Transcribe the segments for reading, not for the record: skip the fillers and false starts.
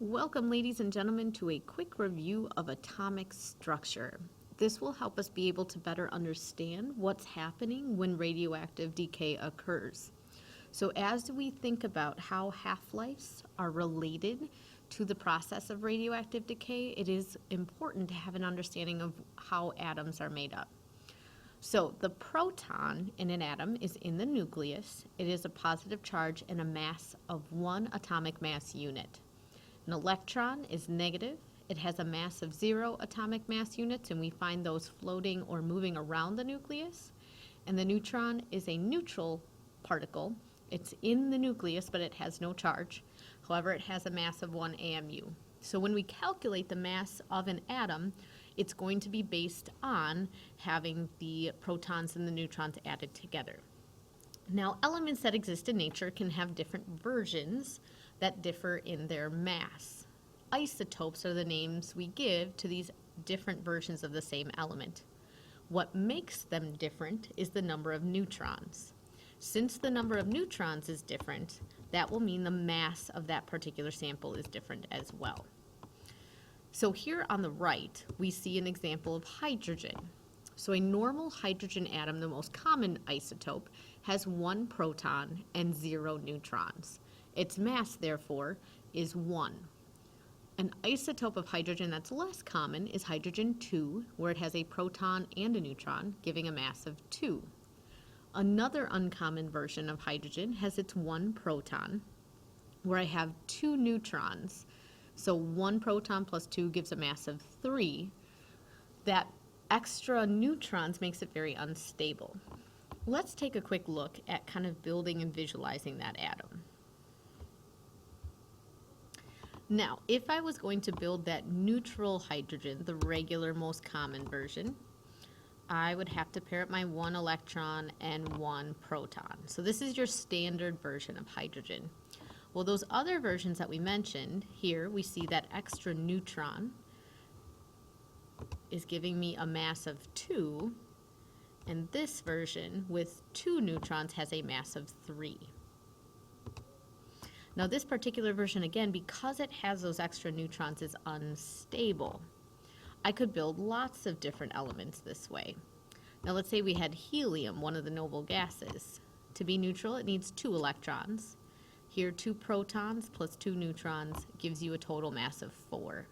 Welcome, ladies and gentlemen, to a quick review of atomic structure. This will help us be able to better understand what's happening when radioactive decay occurs. So as we think about how half-lives are related to the process of radioactive decay, it is important to have an understanding of how atoms are made up. So the proton in an atom is in the nucleus. It is a positive charge and a mass of 1 atomic mass unit. An electron is negative. It has a mass of 0 atomic mass units, and we find those floating or moving around the nucleus. And the neutron is a neutral particle. It's in the nucleus, but it has no charge. However, it has a mass of 1 AMU. So when we calculate the mass of an atom, it's going to be based on having the protons and the neutrons added together. Now, elements that exist in nature can have different versions that differ in their mass. Isotopes are the names we give to these different versions of the same element. What makes them different is the number of neutrons. Since the number of neutrons is different, that will mean the mass of that particular sample is different as well. So here on the right, we see an example of hydrogen. So a normal hydrogen atom, the most common isotope, has 1 proton and 0 neutrons. Its mass, therefore, is 1. An isotope of hydrogen that's less common is hydrogen-2, where it has a proton and a neutron, giving a mass of 2. Another uncommon version of hydrogen has its 1 proton, where I have 2 neutrons. So 1 proton plus 2 gives a mass of 3. That extra neutrons makes it very unstable. Let's take a quick look at kind of building and visualizing that atom. Now, if I was going to build that neutral hydrogen, the regular, most common version, I would have to pair up my 1 electron and 1 proton. So this is your standard version of hydrogen. Well, those other versions that we mentioned, here we see that extra neutron is giving me a mass of 2, and this version with 2 neutrons has a mass of 3. Now this particular version, again, because it has those extra neutrons, is unstable. I could build lots of different elements this way. Now let's say we had helium, one of the noble gases. To be neutral, it needs 2 electrons. Here, 2 protons plus 2 neutrons gives you a total mass of 4.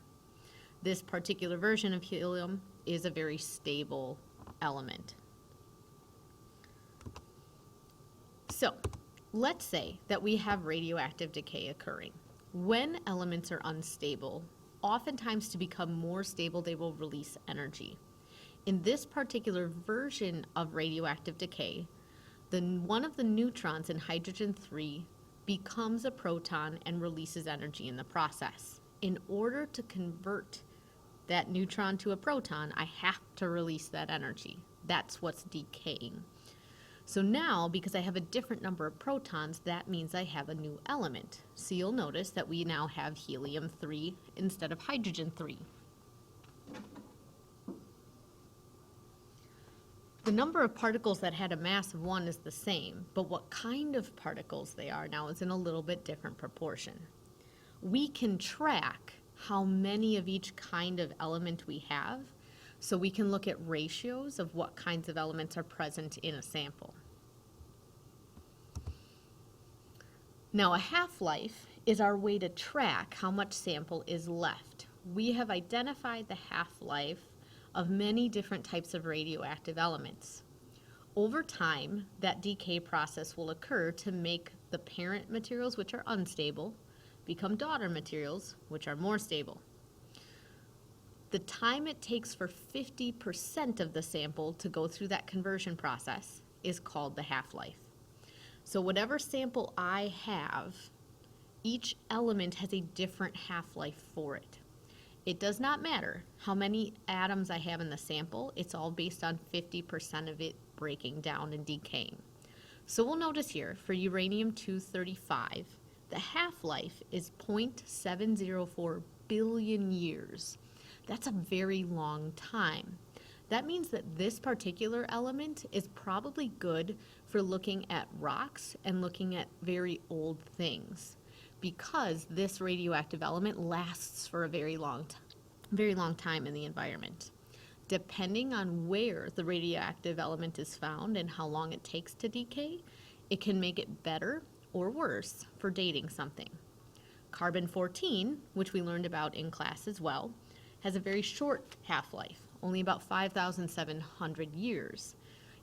This particular version of helium is a very stable element. So, let's say that we have radioactive decay occurring. When elements are unstable, oftentimes to become more stable, they will release energy. In this particular version of radioactive decay, one of the neutrons in hydrogen-3 becomes a proton and releases energy in the process. In order to convert that neutron to a proton, I have to release that energy. That's what's decaying. So now, because I have a different number of protons, that means I have a new element. So you'll notice that we now have helium-3 instead of hydrogen-3. The number of particles that had a mass of 1 is the same, but what kind of particles they are now is in a little bit different proportion. We can track how many of each kind of element we have, so we can look at ratios of what kinds of elements are present in a sample. Now, a half-life is our way to track how much sample is left. We have identified the half-life of many different types of radioactive elements. Over time, that decay process will occur to make the parent materials, which are unstable, become daughter materials, which are more stable. The time it takes for 50% of the sample to go through that conversion process is called the half-life. So whatever sample I have, each element has a different half-life for it. It does not matter how many atoms I have in the sample, it's all based on 50% of it breaking down and decaying. So we'll notice here, for uranium-235, the half-life is 0.704 billion years. That's a very long time. That means that this particular element is probably good for looking at rocks and looking at very old things. because this radioactive element lasts for a very long time in the environment. Depending on where the radioactive element is found and how long it takes to decay, it can make it better or worse for dating something. Carbon-14, which we learned about in class as well, has a very short half-life, only about 5,700 years.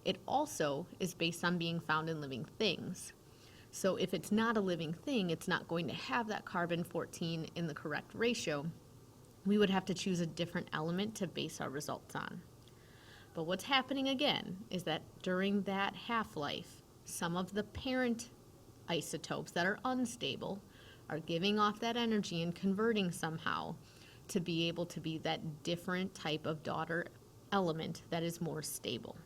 It also is based on being found in living things. So if it's not a living thing, it's not going to have that carbon-14 in the correct ratio. We would have to choose a different element to base our results on. But what's happening again is that during that half-life, some of the parent isotopes that are unstable are giving off that energy and converting somehow to be able to be that different type of daughter element that is more stable.